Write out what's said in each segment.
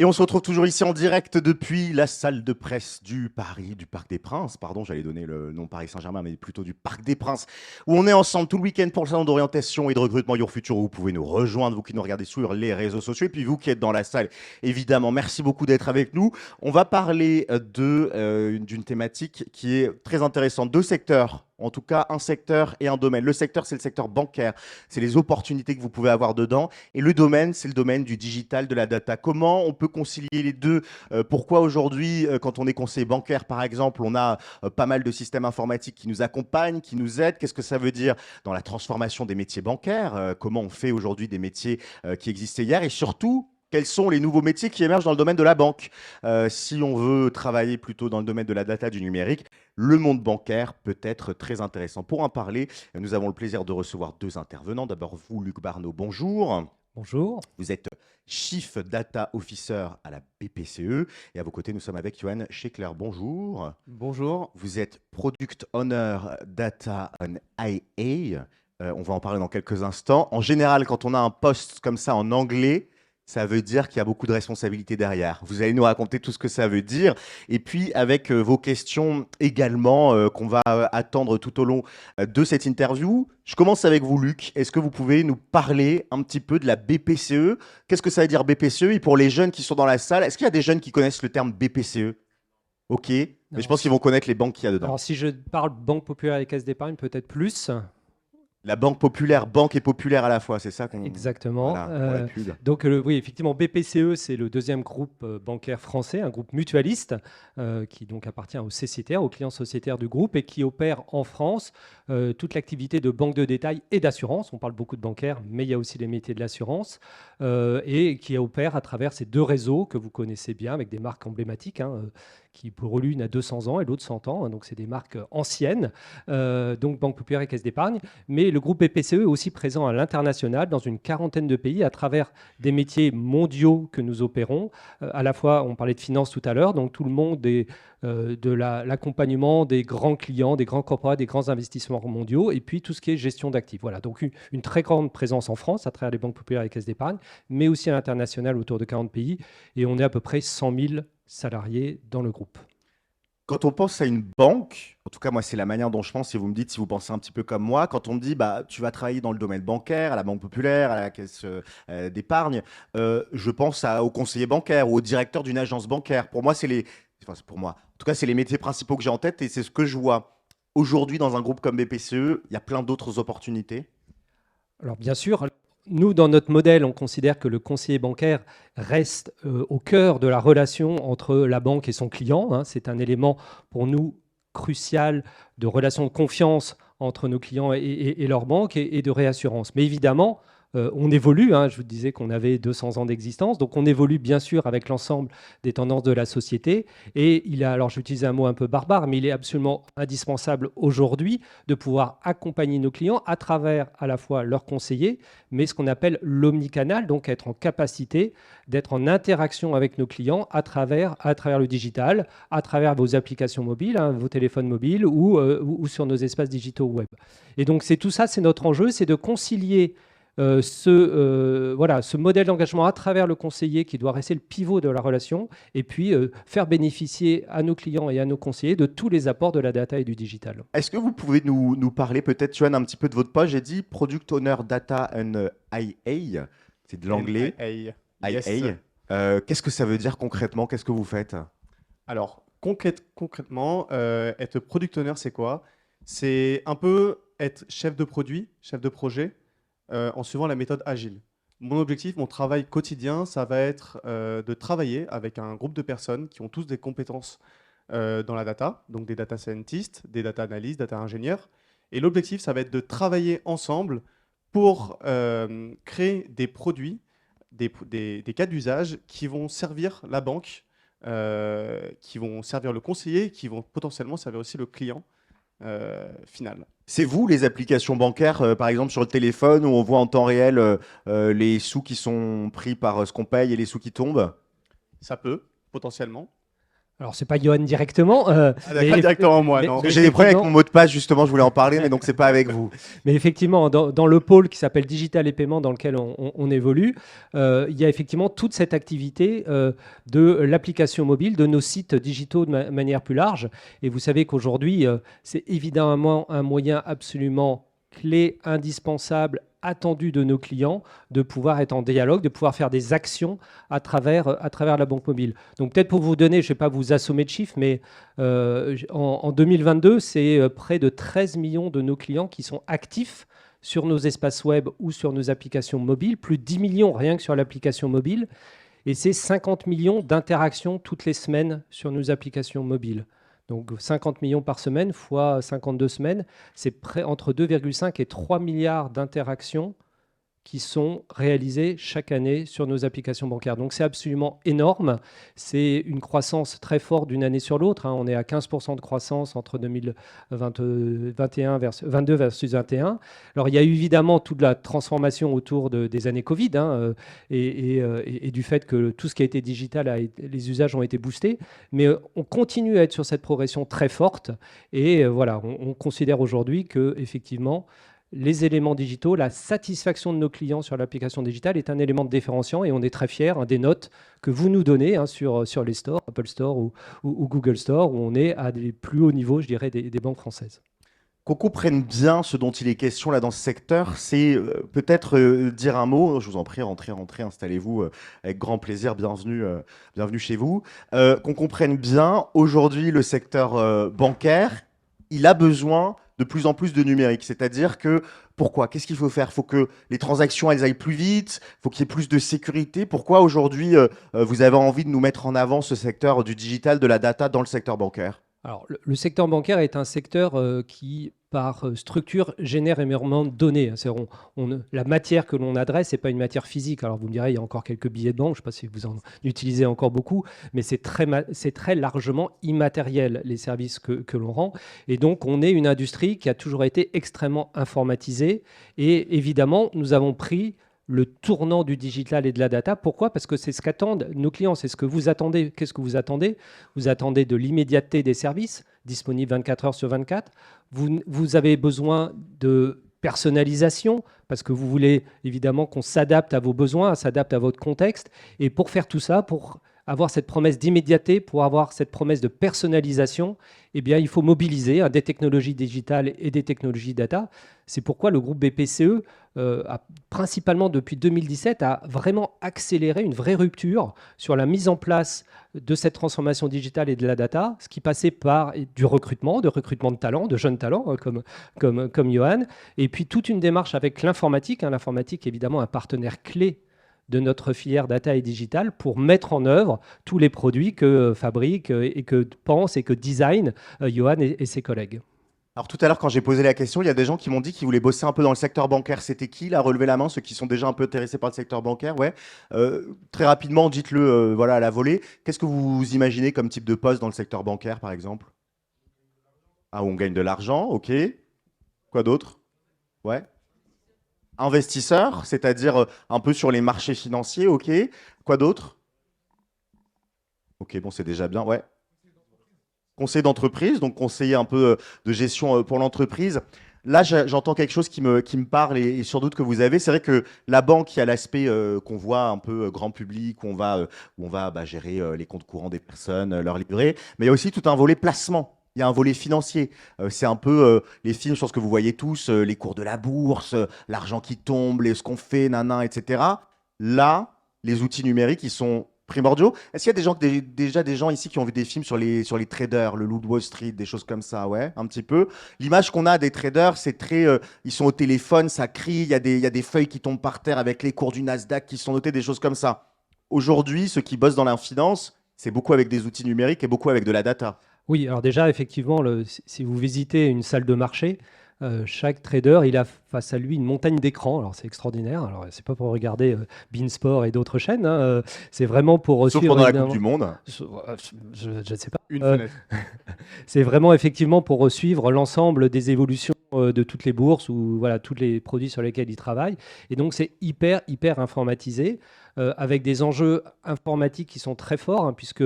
Et on se retrouve toujours ici en direct depuis la salle de presse du Parc des Princes. Pardon, j'allais donner le nom Paris Saint-Germain, mais plutôt du Parc des Princes, où on est ensemble tout le week-end pour le salon d'orientation et de recrutement Your Future, où vous pouvez nous rejoindre, vous qui nous regardez sur les réseaux sociaux, et puis vous qui êtes dans la salle, évidemment. Merci beaucoup d'être avec nous. On va parler d'une thématique qui est très intéressante. Deux secteurs. En tout cas, un secteur et un domaine. Le secteur, c'est le secteur bancaire. C'est les opportunités que vous pouvez avoir dedans. Et le domaine, c'est le domaine du digital, de la data. Comment on peut concilier les deux? Pourquoi aujourd'hui, quand on est conseiller bancaire, par exemple, on a pas mal de systèmes informatiques qui nous accompagnent, qui nous aident? Qu'est-ce que ça veut dire dans la transformation des métiers bancaires? Comment on fait aujourd'hui des métiers qui existaient hier? Et surtout, quels sont les nouveaux métiers qui émergent dans le domaine de la banque? Si on veut travailler plutôt dans le domaine de la data, du numérique, le monde bancaire peut être très intéressant. Pour en parler, nous avons le plaisir de recevoir deux intervenants. D'abord, vous, Luc Barneau, bonjour. Bonjour. Vous êtes Chief Data Officer à la BPCE. Et à vos côtés, nous sommes avec Johan Schekler. Bonjour. Bonjour. Vous êtes Product Owner Data and IA. On va en parler dans quelques instants. En général, quand on a un poste comme ça en anglais, ça veut dire qu'il y a beaucoup de responsabilités derrière. Vous allez nous raconter tout ce que ça veut dire. Et puis, avec vos questions également, qu'on va attendre tout au long de cette interview. Je commence avec vous, Luc. Est-ce que vous pouvez nous parler un petit peu de la BPCE? Qu'est-ce que ça veut dire BPCE? Et pour les jeunes qui sont dans la salle, est-ce qu'il y a des jeunes qui connaissent le terme BPCE? Ok. Mais je pense qu'ils vont connaître les banques qu'il y a dedans. Alors, si je parle Banque Populaire et Caisse d'Épargne, peut-être plus. La banque populaire, banque et populaire à la fois, c'est ça qu'on... Exactement. Voilà, pour la pub. Donc, oui, effectivement, BPCE, c'est le deuxième groupe bancaire français, un groupe mutualiste qui donc appartient aux cécitaires, aux clients sociétaires du groupe et qui opère en France toute l'activité de banque de détail et d'assurance. On parle beaucoup de bancaire, mais il y a aussi les métiers de l'assurance et qui opère à travers ces deux réseaux que vous connaissez bien avec des marques emblématiques. Qui pour l'une a 200 ans et l'autre 100 ans. Donc, c'est des marques anciennes, donc Banque Populaire et Caisse d'Épargne. Mais le groupe BPCE est aussi présent à l'international dans une quarantaine de pays à travers des métiers mondiaux que nous opérons. À la fois, on parlait de finance tout à l'heure, donc tout le monde de l'accompagnement des grands clients, des grands corporates, des grands investissements mondiaux, et puis tout ce qui est gestion d'actifs. Voilà, donc une très grande présence en France à travers les banques populaires et les caisses d'épargne, mais aussi à l'international autour de 40 pays. Et on est à peu près 100 000 salariés dans le groupe. Quand on pense à une banque, en tout cas moi c'est la manière dont je pense, si vous me dites si vous pensez un petit peu comme moi, quand on me dit bah tu vas travailler dans le domaine bancaire, à la banque populaire, à la caisse d'épargne, je pense au conseiller bancaire ou au directeur d'une agence bancaire. Pour moi c'est pour moi. En tout cas c'est les métiers principaux que j'ai en tête et c'est ce que je vois. Aujourd'hui dans un groupe comme BPCE, il y a plein d'autres opportunités. Alors bien sûr, nous, dans notre modèle, on considère que le conseiller bancaire reste au cœur de la relation entre la banque et son client. C'est un élément pour nous crucial de relation de confiance entre nos clients et leur banque et de réassurance. Mais évidemment, on évolue. Je vous disais qu'on avait 200 ans d'existence, donc on évolue bien sûr avec l'ensemble des tendances de la société. Et alors j'utilise un mot un peu barbare, mais il est absolument indispensable aujourd'hui de pouvoir accompagner nos clients à travers à la fois leurs conseillers, mais ce qu'on appelle l'omnicanal, donc être en capacité d'être en interaction avec nos clients à travers le digital, à travers vos applications mobiles, vos téléphones mobiles ou sur nos espaces digitaux web. Et donc c'est tout ça, c'est notre enjeu, c'est de concilier ce modèle d'engagement à travers le conseiller qui doit rester le pivot de la relation et puis faire bénéficier à nos clients et à nos conseillers de tous les apports de la data et du digital. Est-ce que vous pouvez nous parler peut-être, Johan, un petit peu de votre poste? J'ai dit Product Owner Data and IA, c'est de l'anglais. Yes. Qu'est-ce que ça veut dire concrètement? Qu'est-ce que vous faites? Alors, concrètement, être product owner, c'est quoi? C'est un peu être chef de produit, chef de projet, en suivant la méthode agile. Mon objectif, mon travail quotidien, ça va être de travailler avec un groupe de personnes qui ont tous des compétences dans la data, donc des data scientists, des data analystes, data ingénieurs. Et l'objectif, ça va être de travailler ensemble pour créer des produits, des cas d'usage qui vont servir la banque, qui vont servir le conseiller, qui vont potentiellement servir aussi le client final. C'est vous, les applications bancaires, par exemple sur le téléphone, où on voit en temps réel les sous qui sont pris par ce qu'on paye et les sous qui tombent? Ça peut, potentiellement. Alors, c'est pas Johan directement. Ah, mais d'accord, directement moi, mais- non. mais- J'ai des problèmes avec effectivement- mon mot de passe, justement, je voulais en parler, mais donc c'est pas avec vous. Mais effectivement, dans le pôle qui s'appelle Digital et Paiement, dans lequel on évolue, il y a effectivement toute cette activité de l'application mobile, de nos sites digitaux de manière plus large. Et vous savez qu'aujourd'hui, c'est évidemment un moyen absolument clé, indispensable, attendu de nos clients, de pouvoir être en dialogue, de pouvoir faire des actions à travers la banque mobile. Donc peut-être pour vous donner, je ne vais pas vous assommer de chiffres, mais en 2022, c'est près de 13 millions de nos clients qui sont actifs sur nos espaces web ou sur nos applications mobiles, plus de 10 millions rien que sur l'application mobile, et c'est 50 millions d'interactions toutes les semaines sur nos applications mobiles. Donc 50 millions par semaine fois 52 semaines, c'est entre 2,5 et 3 milliards d'interactions qui sont réalisées chaque année sur nos applications bancaires. Donc c'est absolument énorme. C'est une croissance très forte d'une année sur l'autre. On est à 15% de croissance entre 2021 22 versus 21. Alors il y a eu évidemment toute la transformation autour des années Covid et du fait que tout ce qui a été digital, les usages ont été boostés. Mais on continue à être sur cette progression très forte. Et voilà, on considère aujourd'hui que effectivement, les éléments digitaux, la satisfaction de nos clients sur l'application digitale est un élément de différenciant et on est très fiers des notes que vous nous donnez sur les stores, Apple Store ou Google Store, où on est à des plus hauts niveaux, je dirais, des banques françaises. Qu'on comprenne bien ce dont il est question là dans ce secteur, c'est peut-être dire un mot. Je vous en prie, rentrez, installez-vous avec grand plaisir. Bienvenue chez vous. Qu'on comprenne bien, aujourd'hui, le secteur bancaire, il a besoin de plus en plus de numérique. C'est-à-dire que, pourquoi? Qu'est-ce qu'il faut faire? Il faut que les transactions, elles aillent plus vite, il faut qu'il y ait plus de sécurité. Pourquoi aujourd'hui, vous avez envie de nous mettre en avant ce secteur du digital, de la data dans le secteur bancaire? Alors, le secteur bancaire est un secteur qui, par structure, génère énormément de données. La matière que l'on adresse n'est pas une matière physique. Alors, vous me direz, il y a encore quelques billets de banque, je ne sais pas si vous en utilisez encore beaucoup, mais c'est très largement immatériel, les services que l'on rend. Et donc, on est une industrie qui a toujours été extrêmement informatisée. Et évidemment, nous avons pris le tournant du digital et de la data. Pourquoi? Parce que c'est ce qu'attendent nos clients, c'est ce que vous attendez. Qu'est-ce que vous attendez? Vous attendez de l'immédiateté des services, disponibles 24 heures sur 24. Vous avez besoin de personnalisation, parce que vous voulez évidemment qu'on s'adapte à vos besoins, s'adapte à votre contexte. Et pour faire tout ça, pour avoir cette promesse d'immédiateté, pour avoir cette promesse de personnalisation, eh bien, il faut mobiliser des technologies digitales et des technologies data. C'est pourquoi le groupe BPCE, principalement depuis 2017, a vraiment accéléré une vraie rupture sur la mise en place de cette transformation digitale et de la data, ce qui passait par du recrutement de talents, de jeunes talents, comme Johan, et puis toute une démarche avec l'informatique. L'informatique, évidemment, un partenaire clé de notre filière data et digital pour mettre en œuvre tous les produits que fabrique et que pense et que design Johan et ses collègues. Alors tout à l'heure, quand j'ai posé la question, il y a des gens qui m'ont dit qu'ils voulaient bosser un peu dans le secteur bancaire. C'était qui là? Relevez la main, ceux qui sont déjà un peu intéressés par le secteur bancaire. Ouais. Très rapidement, dites-le voilà, à la volée. Qu'est-ce que vous imaginez comme type de poste dans le secteur bancaire, par exemple? Ah, on gagne de l'argent, ok. Quoi d'autre? Ouais. Investisseur, c'est-à-dire un peu sur les marchés financiers, ok. Quoi d'autre? Ok, bon, c'est déjà bien, ouais. Conseiller d'entreprise, donc conseiller un peu de gestion pour l'entreprise. Là, j'entends quelque chose qui me parle et sur doute que vous avez. C'est vrai que la banque, il y a l'aspect qu'on voit un peu grand public, où on va gérer les comptes courants des personnes, leur livrer. Mais il y a aussi tout un volet placement. Il y a un volet financier. C'est un peu les films, je pense que vous voyez tous, les cours de la bourse, l'argent qui tombe, ce qu'on fait, etc. Là, les outils numériques, ils sont primordiaux. Est-ce qu'il y a déjà des gens ici qui ont vu des films sur les traders, le Loup de Wall Street, des choses comme ça? Ouais, un petit peu. L'image qu'on a des traders, c'est très... ils sont au téléphone, ça crie, il y a des feuilles qui tombent par terre avec les cours du Nasdaq qui sont notés, des choses comme ça. Aujourd'hui, ceux qui bossent dans la finance, c'est beaucoup avec des outils numériques et beaucoup avec de la data. Oui, alors déjà, effectivement, si vous visitez une salle de marché, chaque trader, il a face à lui une montagne d'écrans. Alors, c'est extraordinaire. Alors, c'est pas pour regarder Beansport et d'autres chaînes. C'est vraiment pour Sauf suivre... pendant la Coupe du Monde. Je ne sais pas. Une fenêtre. C'est vraiment effectivement pour suivre l'ensemble des évolutions de toutes les bourses ou voilà, tous les produits sur lesquels il travaille. Et donc, c'est hyper informatisé avec des enjeux informatiques qui sont très forts, puisque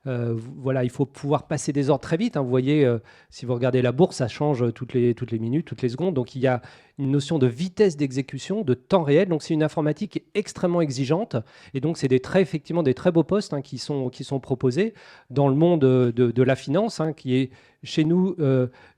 Voilà, il faut pouvoir passer des ordres très vite, hein. Vous voyez, si vous regardez la bourse, ça change toutes les minutes, toutes les secondes. Donc il y a une notion de vitesse d'exécution, de temps réel. Donc c'est une informatique extrêmement exigeante. Et donc c'est effectivement des très beaux postes, hein, qui sont proposés dans le monde de la finance, hein, qui est chez nous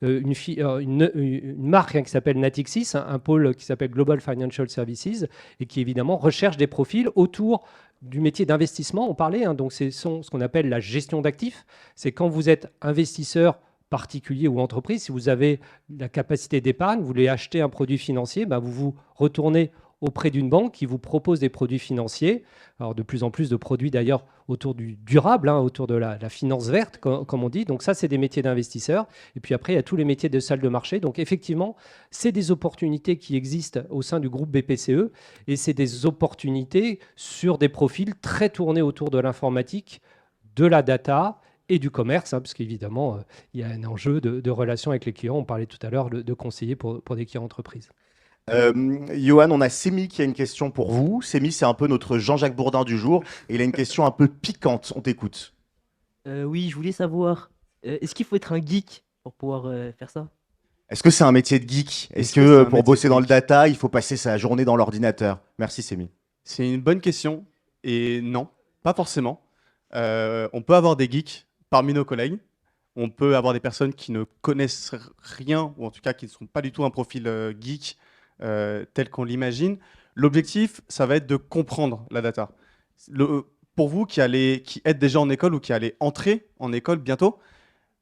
une marque, hein, qui s'appelle Natixis, hein, un pôle qui s'appelle Global Financial Services, et qui évidemment recherche des profils autour du métier d'investissement. On parlait, hein, donc c'est ce qu'on appelle la gestion d'actifs. C'est quand vous êtes investisseur particulier ou entreprise, si vous avez la capacité d'épargne, vous voulez acheter un produit financier, vous vous retournez auprès d'une banque qui vous propose des produits financiers. Alors de plus en plus de produits d'ailleurs autour du durable, hein, autour de la finance verte, comme on dit. Donc ça, c'est des métiers d'investisseurs. Et puis après, il y a tous les métiers de salle de marché. Donc effectivement, c'est des opportunités qui existent au sein du groupe BPCE, et c'est des opportunités sur des profils très tournés autour de l'informatique, de la data et du commerce, hein, parce qu'évidemment, il y a un enjeu de relation avec les clients. On parlait tout à l'heure de conseillers pour des clients entreprises. Johan, on a Sémi qui a une question pour vous. Sémi, c'est un peu notre Jean-Jacques Bourdin du jour. Et il a une question un peu piquante. On t'écoute. Oui, je voulais savoir, est-ce qu'il faut être un geek pour pouvoir faire ça? Est-ce que c'est un métier de geek? Est-ce Est-ce que que c'est un pour métier bosser de dans le geek? data, il faut passer sa journée dans l'ordinateur? Merci Sémi. C'est une bonne question. Et non, pas forcément. On peut avoir des geeks parmi nos collègues. On peut avoir des personnes qui ne connaissent rien, ou en tout cas qui ne sont pas du tout un profil geek tel qu'on l'imagine. L'objectif, ça va être de comprendre la data. Pour vous qui êtes déjà en école ou qui allez entrer en école bientôt,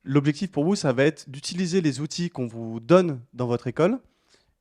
l'objectif pour vous, ça va être d'utiliser les outils qu'on vous donne dans votre école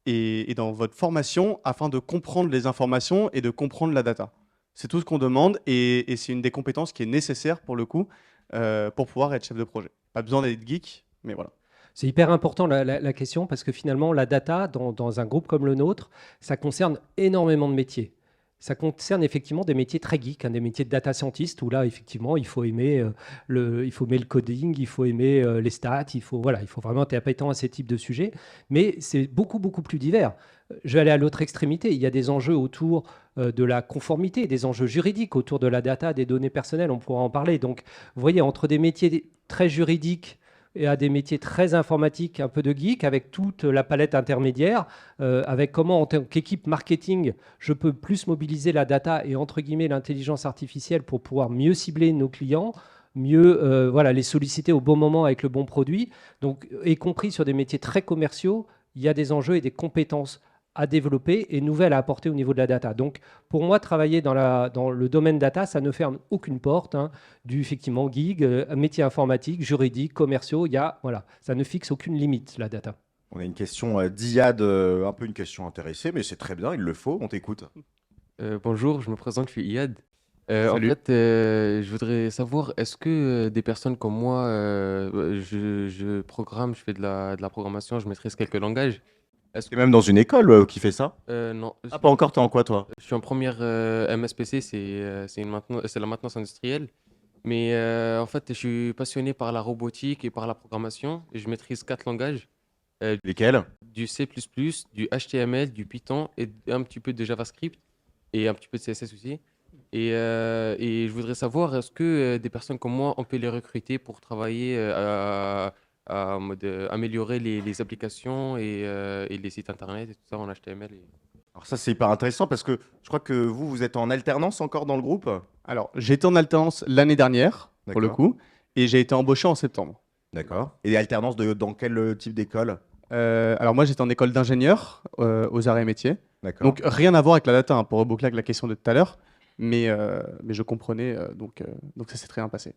et dans votre formation afin de comprendre les informations et de comprendre la data. C'est tout ce qu'on demande et c'est une des compétences qui est nécessaire pour le coup pour pouvoir être chef de projet. Pas besoin d'être geek, mais voilà. C'est hyper important la question, parce que finalement, la data, dans un groupe comme le nôtre, ça concerne énormément de métiers. Ça concerne effectivement des métiers très geeks, hein, des métiers de data scientist, où là, effectivement, il faut aimer le coding, il faut aimer les stats, il faut vraiment être appétent à ces types de sujets. Mais c'est beaucoup, beaucoup plus divers. Je vais aller à l'autre extrémité. Il y a des enjeux autour de la conformité, des enjeux juridiques autour de la data, des données personnelles, on pourra en parler. Donc, vous voyez, entre des métiers très juridiques et à des métiers très informatiques, un peu de geek, avec toute la palette intermédiaire, avec comment, en tant qu'équipe marketing, je peux plus mobiliser la data et, entre guillemets, l'intelligence artificielle pour pouvoir mieux cibler nos clients, mieux les solliciter au bon moment avec le bon produit. Donc, y compris sur des métiers très commerciaux, il y a des enjeux et des compétences à développer et nouvelles à apporter au niveau de la data. Donc, pour moi, travailler dans le domaine data, ça ne ferme aucune porte, hein, du effectivement geek, métier informatique, juridique, commerciaux. Ça ne fixe aucune limite, la data. On a une question d'Iyad, un peu une question intéressée, mais c'est très bien, il le faut. On t'écoute. Bonjour, je me présente, je suis Iyad. En Salut. fait, je voudrais savoir, est-ce que des personnes comme moi, je programme, je fais de la programmation, je maîtrise quelques langages. Est-ce que même dans une école qui fait ça? Non, Ah, pas encore, t'es en quoi toi? je suis en première MSPC, c'est la maintenance industrielle. Mais en fait, je suis passionné par la robotique et par la programmation. Et je maîtrise 4 langages, Lesquels? du C++, du HTML, du Python et un petit peu de JavaScript et un petit peu de CSS aussi. Et je voudrais savoir, est-ce que des personnes comme moi, on peut les recruter pour travailler en mode améliorer les applications et les sites internet et tout ça en HTML Alors ça c'est hyper intéressant parce que je crois que vous êtes en alternance encore dans le groupe. Alors, j'ai été en alternance l'année dernière, pour le D'accord. coup, et j'ai été embauché en septembre. D'accord. Et alternance dans quel type d'école? Alors moi, j'étais en école d'ingénieur aux arts et métiers. D'accord. Donc, rien à voir avec la data, hein, pour reboucler avec la question de tout à l'heure. Mais je comprenais, donc ça s'est très bien passé.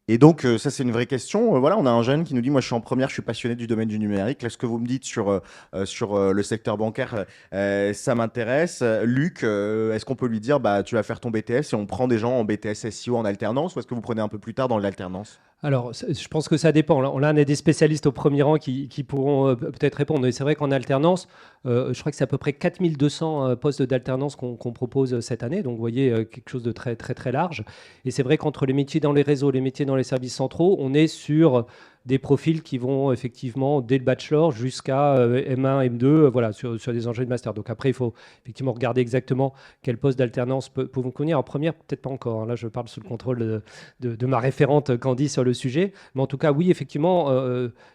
Et donc, ça, c'est une vraie question. Voilà, on a un jeune qui nous dit, moi, je suis en première, je suis passionné du domaine du numérique. Là, ce que vous me dites sur le secteur bancaire, ça m'intéresse. Luc, est-ce qu'on peut lui dire, bah, tu vas faire ton BTS et on prend des gens en BTS SEO en alternance, ou est-ce que vous prenez un peu plus tard dans l'alternance? Alors, je pense que ça dépend. Là, on a des spécialistes au premier rang qui pourront peut-être répondre. Et c'est vrai qu'en alternance, je crois que c'est à peu près 4200 postes d'alternance qu'on propose cette année. Donc, vous voyez, quelque chose de très, très, très large. Et c'est vrai qu'entre les métiers dans les réseaux, les métiers dans les services centraux, on est sur des profils qui vont effectivement dès le bachelor jusqu'à M1, M2, voilà, sur des enjeux de master. Donc après, il faut effectivement regarder exactement quel poste d'alternance peut vous convenir. En première, peut-être pas encore, hein. Là, je parle sous le contrôle de ma référente Candy sur le sujet. Mais en tout cas, oui, effectivement,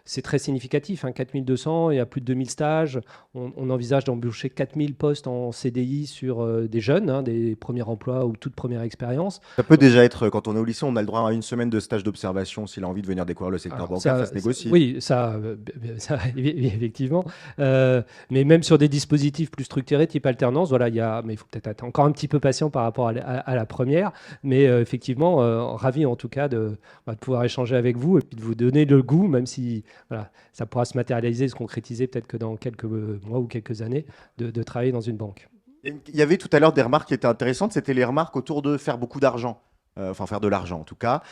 c'est très significatif, hein, 4200, il y a plus de 2000 stages. On envisage d'embaucher 4000 postes en CDI sur des jeunes, hein, des premiers emplois ou toute première expérience. Ça peut déjà être, quand on est au lycée, on a le droit à une semaine de stage d'observation s'il a envie de venir découvrir le secteur Alors, bancaire, ça se négocie. oui, ça, effectivement. Mais même sur des dispositifs plus structurés, type alternance, voilà, mais il faut peut-être être encore un petit peu patient par rapport à la première. Mais effectivement, ravi en tout cas de pouvoir échanger avec vous et puis de vous donner le goût, même si voilà, ça pourra se matérialiser, se concrétiser peut-être que dans quelques mois ou quelques années, de travailler dans une banque. Il y avait tout à l'heure des remarques qui étaient intéressantes, c'était les remarques autour de faire beaucoup d'argent. Enfin, faire de l'argent en tout cas.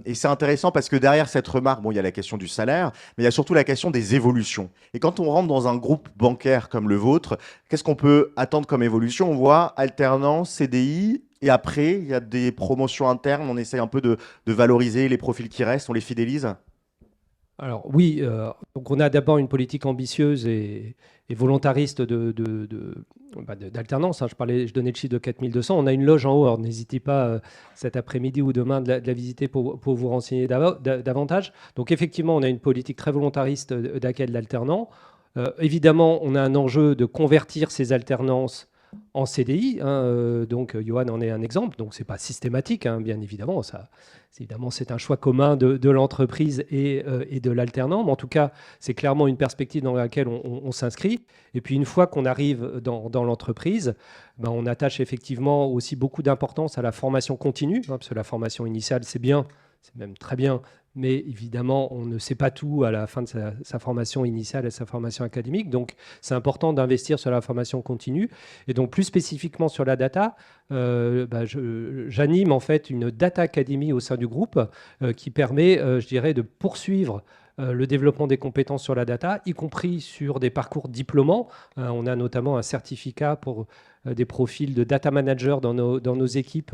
Et c'est intéressant parce que derrière cette remarque, bon, il y a la question du salaire, mais il y a surtout la question des évolutions. Et quand on rentre dans un groupe bancaire comme le vôtre, qu'est-ce qu'on peut attendre comme évolution? On voit alternance, CDI, et après, il y a des promotions internes, on essaye un peu de valoriser les profils qui restent, on les fidélise. Alors oui, donc on a d'abord une politique ambitieuse et volontariste d'alternance, hein. Je donnais le chiffre de 4200. On a une loge en haut, alors n'hésitez pas cet après-midi ou demain de la visiter pour vous renseigner davantage. Donc effectivement, on a une politique très volontariste d'accueil de l'alternant. Évidemment, on a un enjeu de convertir ces alternances en CDI, hein, donc Johan en est un exemple, donc c'est pas systématique, hein, bien évidemment, c'est un choix commun de l'entreprise et de l'alternant, mais en tout cas c'est clairement une perspective dans laquelle on s'inscrit. Et puis une fois qu'on arrive dans l'entreprise, ben, on attache effectivement aussi beaucoup d'importance à la formation continue, hein, parce que la formation initiale c'est bien, c'est même très bien, mais évidemment, on ne sait pas tout à la fin de sa formation initiale et sa formation académique. Donc, c'est important d'investir sur la formation continue. Et donc, plus spécifiquement sur la data, j'anime en fait une data academy au sein du groupe qui permet, je dirais, de poursuivre le développement des compétences sur la data, y compris sur des parcours diplômants. On a notamment un certificat pour des profils de data manager dans nos équipes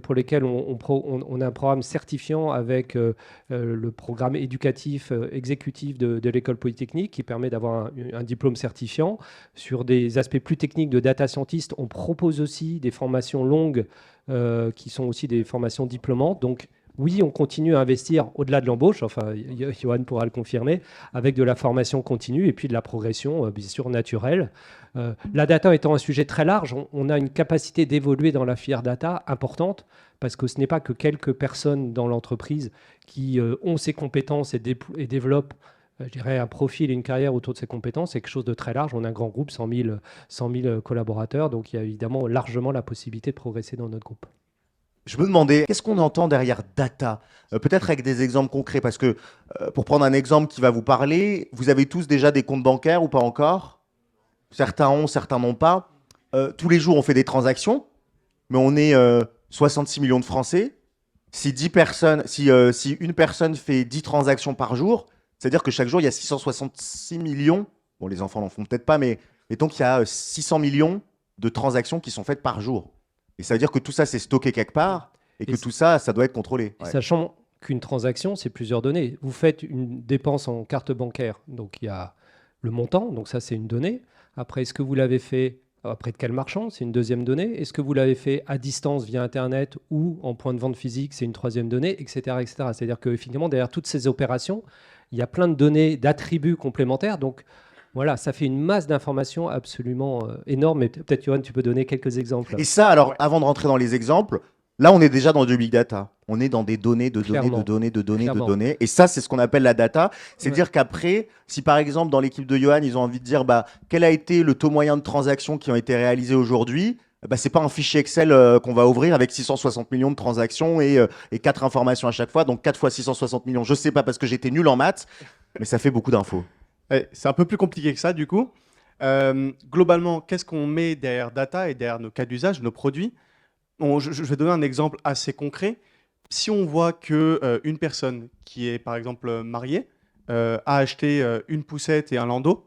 pour lesquels on a un programme certifiant avec le programme éducatif exécutif de l'École Polytechnique qui permet d'avoir un diplôme certifiant. Sur des aspects plus techniques de data scientist, on propose aussi des formations longues qui sont aussi des formations diplômantes. Donc, oui, on continue à investir au-delà de l'embauche, enfin, Johan pourra le confirmer, avec de la formation continue et puis de la progression, bien sûr, naturelle. La data étant un sujet très large, on a une capacité d'évoluer dans la filière data importante, parce que ce n'est pas que quelques personnes dans l'entreprise qui ont ces compétences et développent, je dirais, un profil et une carrière autour de ces compétences. C'est quelque chose de très large. On a un grand groupe, 100 000 collaborateurs, donc il y a évidemment largement la possibilité de progresser dans notre groupe. Je me demandais, qu'est-ce qu'on entend derrière data? Peut-être avec des exemples concrets, parce que pour prendre un exemple qui va vous parler, vous avez tous déjà des comptes bancaires ou pas encore? Certains ont, certains n'ont pas. Tous les jours, on fait des transactions, mais on est 66 millions de Français. Si une personne fait 10 transactions par jour, c'est-à-dire que chaque jour, il y a 666 millions. Bon, les enfants n'en font peut-être pas, mais mettons qu'il y a 600 millions de transactions qui sont faites par jour. Et ça veut dire que tout ça, c'est stocké quelque part et que tout ça, ça doit être contrôlé. Ouais. Sachant qu'une transaction, c'est plusieurs données. Vous faites une dépense en carte bancaire, donc il y a le montant, donc ça, c'est une donnée. Après, est-ce que vous l'avez fait auprès de quel marchand? C'est une deuxième donnée. Est-ce que vous l'avez fait à distance via Internet ou en point de vente physique? C'est une troisième donnée, etc. etc. C'est-à-dire que finalement, derrière toutes ces opérations, il y a plein de données, d'attributs complémentaires. Donc, voilà, ça fait une masse d'informations absolument énorme. Et peut-être, Johan, tu peux donner quelques exemples. Et ça, alors, avant de rentrer dans les exemples, là, on est déjà dans du big data. On est dans des données, de Clairement. données, de données, Clairement. de données. Et ça, c'est ce qu'on appelle la data. C'est Ouais. dire qu'après, si par exemple, dans l'équipe de Johan, ils ont envie de dire quel a été le taux moyen de transactions qui ont été réalisées aujourd'hui, c'est pas un fichier Excel qu'on va ouvrir avec 660 millions de transactions et 4 informations à chaque fois. Donc 4 fois 660 millions. Je sais pas parce que j'étais nul en maths, mais ça fait beaucoup d'infos. Ouais, c'est un peu plus compliqué que ça, du coup. Globalement, qu'est-ce qu'on met derrière data et derrière nos cas d'usage, nos produits? Je vais donner un exemple assez concret. Si on voit qu'une personne qui est, par exemple, mariée, a acheté une poussette et un landau,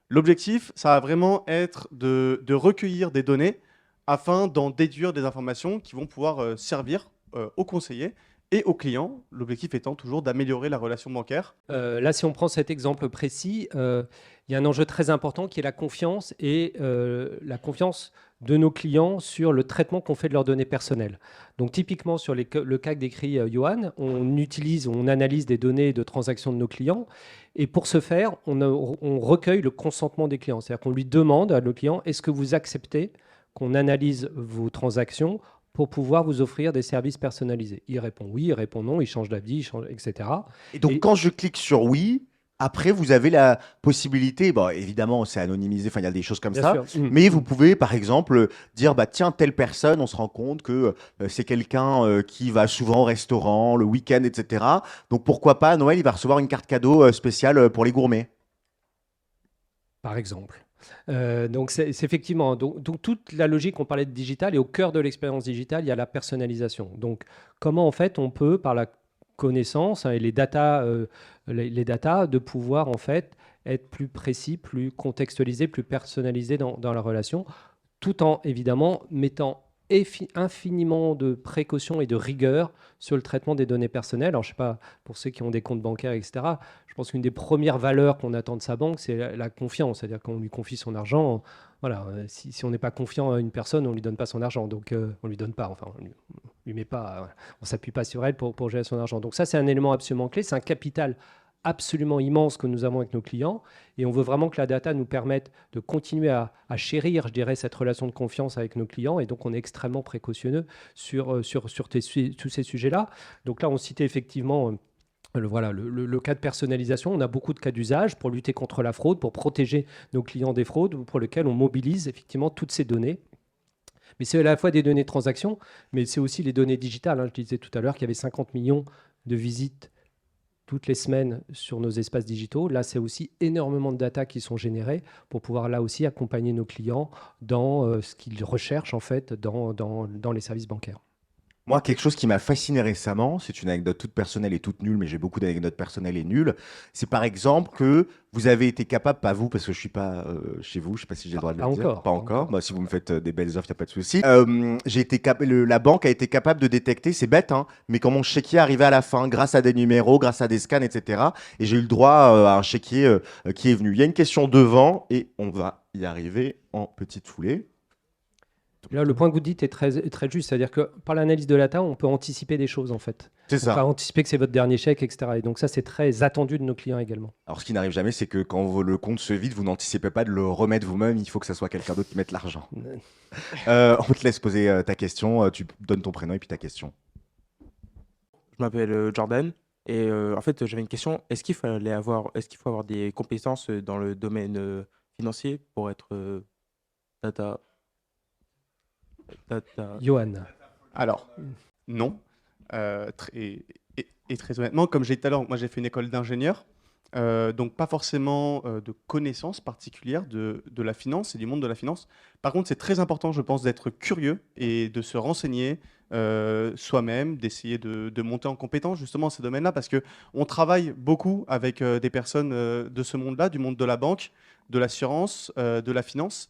l'objectif, ça va vraiment être de recueillir des données afin d'en déduire des informations qui vont pouvoir servir aux conseillers et aux clients, l'objectif étant toujours d'améliorer la relation bancaire. Là, si on prend cet exemple précis, il y a un enjeu très important qui est la confiance et la confiance de nos clients sur le traitement qu'on fait de leurs données personnelles. Donc typiquement sur le cas que décrit Johan, on analyse des données de transactions de nos clients et pour ce faire, on recueille le consentement des clients. C'est-à-dire qu'on lui demande à nos clients, est-ce que vous acceptez qu'on analyse vos transactions pour pouvoir vous offrir des services personnalisés? Il répond oui, il répond non, il change d'avis, etc. Et donc, Et- quand je clique sur oui, après, vous avez la possibilité, bon, évidemment, c'est anonymisé, enfin, il y a des choses comme Bien ça, sûr. mais vous pouvez, par exemple, dire, bah, tiens, telle personne, on se rend compte que c'est quelqu'un qui va souvent au restaurant, le week-end, etc. Donc, pourquoi pas, à Noël, il va recevoir une carte cadeau spéciale pour les gourmets. Par exemple. Donc, c'est effectivement, donc toute la logique, on parlait de digital, et au cœur de l'expérience digitale, il y a la personnalisation. Donc, comment en fait on peut, par la connaissance et les data, de pouvoir en fait être plus précis, plus contextualisé, plus personnalisé dans la relation, tout en évidemment mettant infiniment de précautions et de rigueur sur le traitement des données personnelles. Alors, je ne sais pas, pour ceux qui ont des comptes bancaires, etc., je pense qu'une des premières valeurs qu'on attend de sa banque, c'est la confiance. C'est-à-dire qu'on lui confie son argent. Voilà, si on n'est pas confiant à une personne, on ne lui donne pas son argent. Donc, on ne lui donne pas, enfin, on lui met pas, voilà. On ne s'appuie pas sur elle pour gérer son argent. Donc ça, c'est un élément absolument clé. C'est un capital absolument immense que nous avons avec nos clients et on veut vraiment que la data nous permette de continuer à chérir, je dirais, cette relation de confiance avec nos clients et donc on est extrêmement précautionneux sur tous ces sujets-là. Donc là, on citait effectivement le cas de personnalisation. On a beaucoup de cas d'usage pour lutter contre la fraude, pour protéger nos clients des fraudes, pour lesquels on mobilise effectivement toutes ces données. Mais c'est à la fois des données de transaction, mais c'est aussi les données digitales, hein. Je disais tout à l'heure qu'il y avait 50 millions de visites toutes les semaines sur nos espaces digitaux. Là, c'est aussi énormément de data qui sont générées pour pouvoir là aussi accompagner nos clients dans ce qu'ils recherchent en fait dans les services bancaires. Moi, quelque chose qui m'a fasciné récemment, c'est une anecdote toute personnelle et toute nulle, mais j'ai beaucoup d'anecdotes personnelles et nulles. C'est par exemple que vous avez été capable, pas vous, parce que je suis pas chez vous, je sais pas si j'ai le droit de Pas le dire. encore. Pas encore. Bah, si vous me faites des belles offres, il n'y a pas de souci. La banque a été capable de détecter, c'est bête, hein, mais quand mon chéquier arrivait à la fin, grâce à des numéros, grâce à des scans, etc. Et j'ai eu le droit à un chéquier qui est venu. Il y a une question devant et on va y arriver en petite foulée. Là, le point que vous dites est très juste, c'est-à-dire que par l'analyse de la data, on peut anticiper des choses en fait. C'est On peut ça. anticiper que c'est votre dernier chèque, etc. Et donc ça, c'est très attendu de nos clients également. Alors, ce qui n'arrive jamais, c'est que quand le compte se vide, vous n'anticipez pas de le remettre vous-même. Il faut que ça soit quelqu'un d'autre qui mette l'argent. On te laisse poser ta question. Tu donnes ton prénom et puis ta question. Je m'appelle Jordan et en fait j'avais une question. Est-ce qu'il faut avoir des compétences dans le domaine financier pour être data, Johan. Alors, non. Et très honnêtement, comme j'ai dit tout à l'heure, moi j'ai fait une école d'ingénieur, donc pas forcément de connaissances particulières de la finance et du monde de la finance. Par contre, c'est très important, je pense, d'être curieux et de se renseigner soi-même, d'essayer de monter en compétence justement dans ces domaines-là, parce qu'on travaille beaucoup avec des personnes de ce monde-là, du monde de la banque, de l'assurance, de la finance.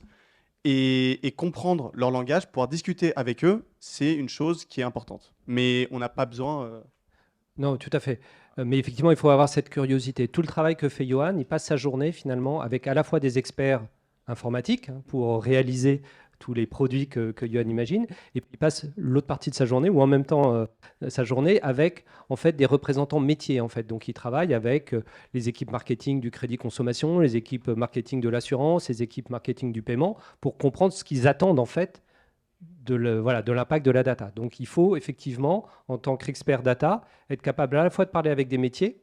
Et comprendre leur langage, pouvoir discuter avec eux, c'est une chose qui est importante. Mais on n'a pas besoin. Non, tout à fait. Mais effectivement, il faut avoir cette curiosité. Tout le travail que fait Johan, il passe sa journée finalement avec à la fois des experts informatiques hein, pour réaliser tous les produits que Johan imagine, et puis il passe l'autre partie de sa journée, ou en même temps sa journée, avec en fait des représentants métiers. En fait. Donc il travaille avec les équipes marketing du crédit consommation, les équipes marketing de l'assurance, les équipes marketing du paiement, pour comprendre ce qu'ils attendent en fait de l'impact de la data. Donc il faut effectivement, en tant qu'expert data, être capable à la fois de parler avec des métiers,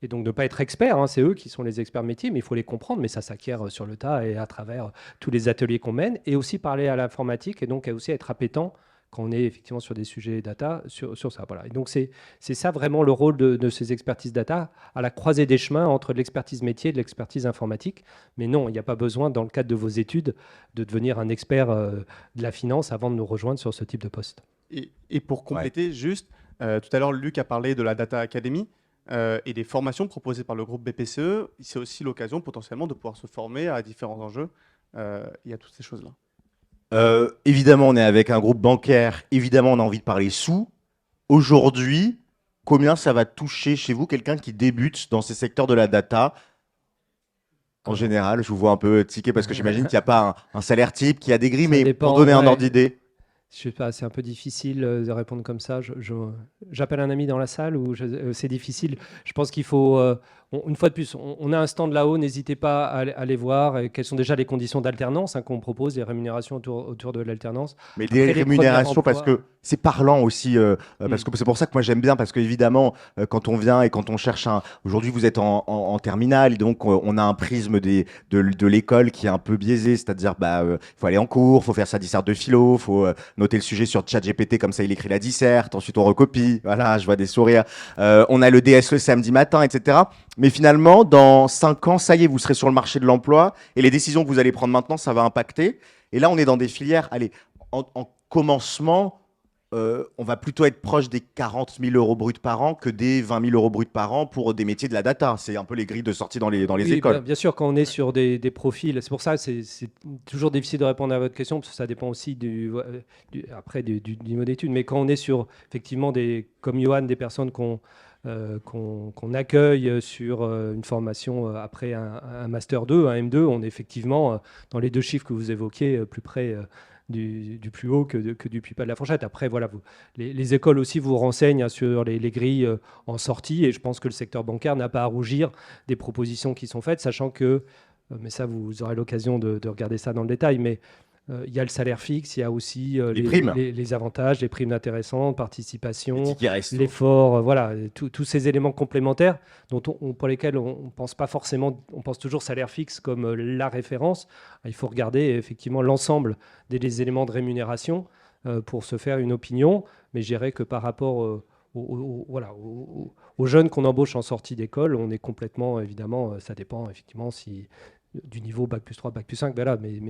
et donc de ne pas être expert, hein, c'est eux qui sont les experts métiers, mais il faut les comprendre, mais ça s'acquiert sur le tas et à travers tous les ateliers qu'on mène, et aussi parler à l'informatique, et donc aussi être appétent quand on est effectivement sur des sujets data, sur ça. Voilà. Et donc c'est ça vraiment le rôle de ces expertises data, à la croisée des chemins entre l'expertise métier et de l'expertise informatique. Mais non, il n'y a pas besoin, dans le cadre de vos études, de devenir un expert de la finance avant de nous rejoindre sur ce type de poste. Et pour compléter, juste, tout à l'heure, Luc a parlé de la Data Academy et des formations proposées par le groupe BPCE. C'est aussi l'occasion potentiellement de pouvoir se former à différents enjeux. Il y a toutes ces choses-là. Évidemment, on est avec un groupe bancaire. Évidemment, on a envie de parler sous. Aujourd'hui, combien ça va toucher chez vous quelqu'un qui débute dans ces secteurs de la data? En général, je vous vois un peu tiquer parce que j'imagine qu'il n'y a pas un salaire type, qui a des grilles, Ça mais dépend, pour donner un ouais. ordre d'idée. Je sais pas, c'est un peu difficile de répondre comme ça. J'appelle un ami dans la salle ou c'est difficile. Je pense qu'il faut, une fois de plus, on a un stand là-haut, n'hésitez pas à aller voir quelles sont déjà les conditions d'alternance qu'on propose, les rémunérations autour de l'alternance. Mais Après, des les premiers rémunérations, parce emplois. que c'est parlant aussi, parce que c'est pour ça que moi j'aime bien, parce qu'évidemment, quand on vient et quand on cherche un... Aujourd'hui, vous êtes en terminale, et donc on a un prisme de l'école qui est un peu biaisé, c'est-à-dire, faut aller en cours, faut faire sa disserte de philo, faut noter le sujet sur ChatGPT, comme ça il écrit la disserte, ensuite on recopie, voilà, je vois des sourires. On a le DS le samedi matin, etc. Mais finalement, dans 5 ans, ça y est, vous serez sur le marché de l'emploi, et les décisions que vous allez prendre maintenant, ça va impacter. Et là, on est dans des filières, allez, en commencement, on va plutôt être proche des 40 000 euros bruts par an que des 20 000 euros bruts par an pour des métiers de la data. C'est un peu les grilles de sortie dans les Oui, écoles. bien sûr, quand on est sur des profils, c'est pour ça que c'est toujours difficile de répondre à votre question, parce que ça dépend aussi après du niveau d'études. Mais quand on est sur, effectivement, comme Johan, des personnes qu'on accueille sur une formation après un Master 2, un M2, on est effectivement, dans les 2 chiffres que vous évoquez, plus près du plus haut que du plus bas de la fourchette. Après, voilà, les écoles aussi vous renseignent sur les grilles en sortie, et je pense que le secteur bancaire n'a pas à rougir des propositions qui sont faites, sachant que, mais ça, vous aurez l'occasion de regarder ça dans le détail, mais il y a le salaire fixe, il y a aussi Les primes. les avantages, les primes d'intéressement, Les participation, tickets resto. l'effort, voilà, tous ces éléments complémentaires pour lesquels on ne pense pas forcément, on pense toujours salaire fixe comme la référence. Il faut regarder effectivement l'ensemble des éléments de rémunération pour se faire une opinion, mais je dirais que par rapport voilà, aux jeunes qu'on embauche en sortie d'école, on est complètement, évidemment, ça dépend effectivement du niveau bac plus 3, bac plus 5, voilà, mais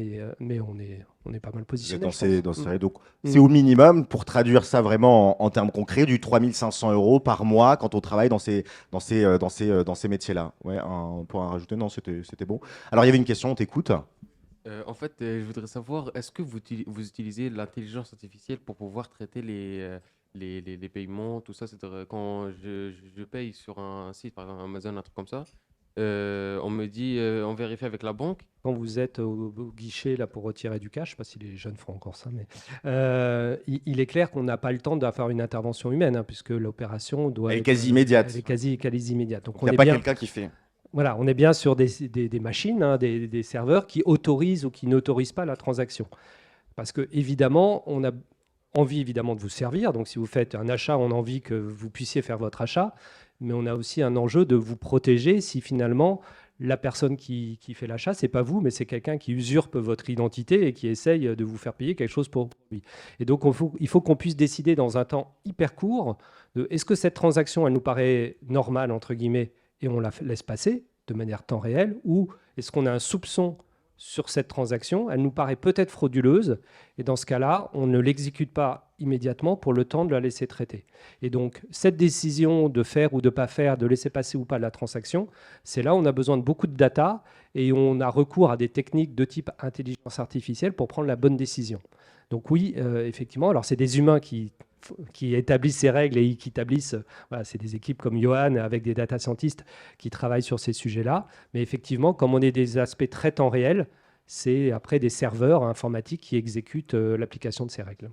on est pas mal Vous êtes positionné. dans Je ces, pense. donc, c'est au minimum, pour traduire ça vraiment en termes concrets, du 3 500 euros par mois quand on travaille dans ces métiers-là. Ouais, pour en rajouter, non, c'était bon. Alors, il y avait une question, on t'écoute. En fait, je voudrais savoir, est-ce que vous utilisez l'intelligence artificielle pour pouvoir traiter les paiements, tout ça? C'est-à-dire, quand je paye sur un site, par exemple Amazon, un truc comme ça, on me dit, on vérifie avec la banque. Quand vous êtes au guichet là, pour retirer du cash, je ne sais pas si les jeunes feront encore ça, mais il est clair qu'on n'a pas le temps de faire une intervention humaine, puisque l'opération doit Elle est être quasi immédiate. elle est quasi immédiate. Donc Il n'y a pas quelqu'un qui fait. voilà, on est bien sur des machines, des serveurs qui autorisent ou qui n'autorisent pas la transaction. Parce que évidemment, on a envie évidemment de vous servir. Donc si vous faites un achat, on a envie que vous puissiez faire votre achat. Mais on a aussi un enjeu de vous protéger si finalement la personne qui fait l'achat, c'est pas vous, mais c'est quelqu'un qui usurpe votre identité et qui essaye de vous faire payer quelque chose pour lui. Et donc il faut qu'on puisse décider dans un temps hyper court de est-ce que cette transaction, elle nous paraît normale, entre guillemets, et on la laisse passer de manière temps réel, ou est-ce qu'on a un soupçon sur cette transaction, elle nous paraît peut-être frauduleuse, et dans ce cas-là, on ne l'exécute pas immédiatement pour le temps de la laisser traiter. Et donc, cette décision de faire ou de ne pas faire, de laisser passer ou pas la transaction, c'est là où on a besoin de beaucoup de data, et on a recours à des techniques de type intelligence artificielle pour prendre la bonne décision. Donc oui, effectivement, alors c'est des humains qui établissent ces règles et qui établissent, voilà, c'est des équipes comme Johan avec des data scientists qui travaillent sur ces sujets-là. Mais effectivement, comme on est des aspects très temps réel, c'est après des serveurs informatiques qui exécutent l'application de ces règles.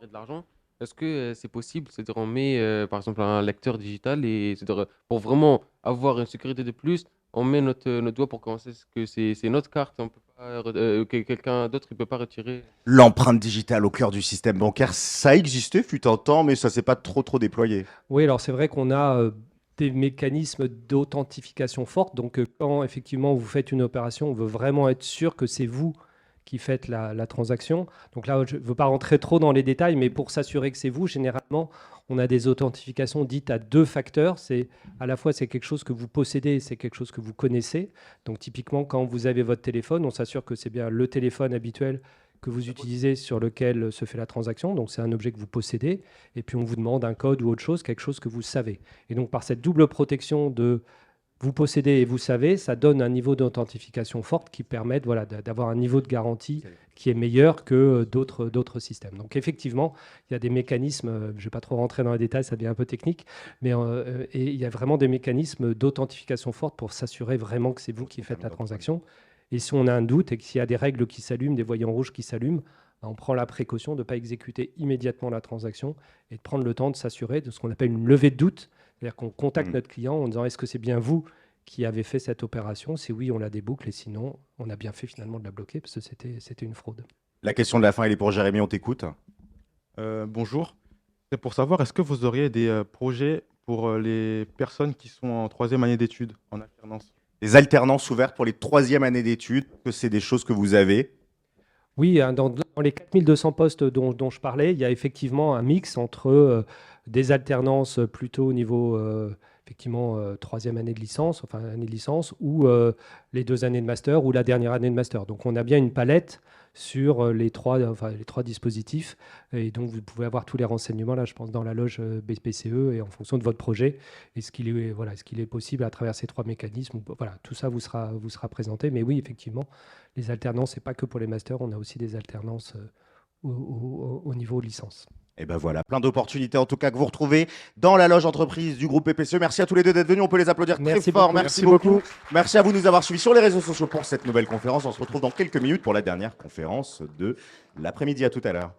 De l'argent. Est-ce que c'est possible? C'est-à-dire, on met par exemple un lecteur digital et c'est-à-dire, pour vraiment avoir une sécurité de plus, on met notre doigt pour commencer que c'est notre carte. On peut pas, que quelqu'un d'autre ne peut pas retirer. L'empreinte digitale au cœur du système bancaire, ça existait, fut un temps, mais ça s'est pas trop déployé. Oui, alors c'est vrai qu'on a des mécanismes d'authentification fortes. Donc quand effectivement vous faites une opération, on veut vraiment être sûr que c'est vous qui faites la transaction. Donc là, je ne veux pas rentrer trop dans les détails, mais pour s'assurer que c'est vous, généralement, on a des authentifications dites à 2 facteurs. C'est à la fois c'est quelque chose que vous possédez, c'est quelque chose que vous connaissez. Donc typiquement, quand vous avez votre téléphone, on s'assure que c'est bien le téléphone habituel que vous utilisez sur lequel se fait la transaction. Donc c'est un objet que vous possédez. Et puis on vous demande un code ou autre chose, quelque chose que vous savez. Et donc par cette double protection de vous possédez et vous savez, ça donne un niveau d'authentification forte qui permet d'avoir un niveau de garantie qui est meilleur que d'autres systèmes. Donc effectivement, il y a des mécanismes, je ne vais pas trop rentrer dans les détails, ça devient un peu technique, mais et il y a vraiment des mécanismes d'authentification forte pour s'assurer vraiment que c'est vous qui faites la transaction. Et si on a un doute et qu'il y a des règles qui s'allument, des voyants rouges qui s'allument, on prend la précaution de ne pas exécuter immédiatement la transaction et de prendre le temps de s'assurer de ce qu'on appelle une levée de doute. C'est-à-dire qu'on contacte notre client en disant est-ce que c'est bien vous qui avez fait cette opération? Si oui, on la déboucle et sinon, on a bien fait finalement de la bloquer parce que c'était une fraude. La question de la fin, elle est pour Jérémy, on t'écoute. Bonjour. C'est pour savoir, est-ce que vous auriez des projets pour les personnes qui sont en 3e année d'études, en alternance? Les alternances ouvertes pour les 3e années d'études, que c'est des choses que vous avez? Oui, dans les 4200 postes dont je parlais, il y a effectivement un mix entre des alternances plutôt au niveau effectivement 3e année de licence, enfin année de licence, ou les 2 années de master, ou la dernière année de master. Donc on a bien une palette sur les trois dispositifs, et donc vous pouvez avoir tous les renseignements là, je pense, dans la loge BPCE, et en fonction de votre projet, est-ce qu'il est possible à travers ces 3 mécanismes, voilà, tout ça vous sera présenté. Mais oui, effectivement, les alternances, c'est pas que pour les masters, on a aussi des alternances au niveau licence. Et ben voilà, plein d'opportunités en tout cas que vous retrouvez dans la loge entreprise du groupe PPCE. Merci à tous les deux d'être venus, on peut les applaudir très fort. Merci beaucoup. Merci à vous de nous avoir suivis sur les réseaux sociaux pour cette nouvelle conférence. On se retrouve dans quelques minutes pour la dernière conférence de l'après-midi. À tout à l'heure.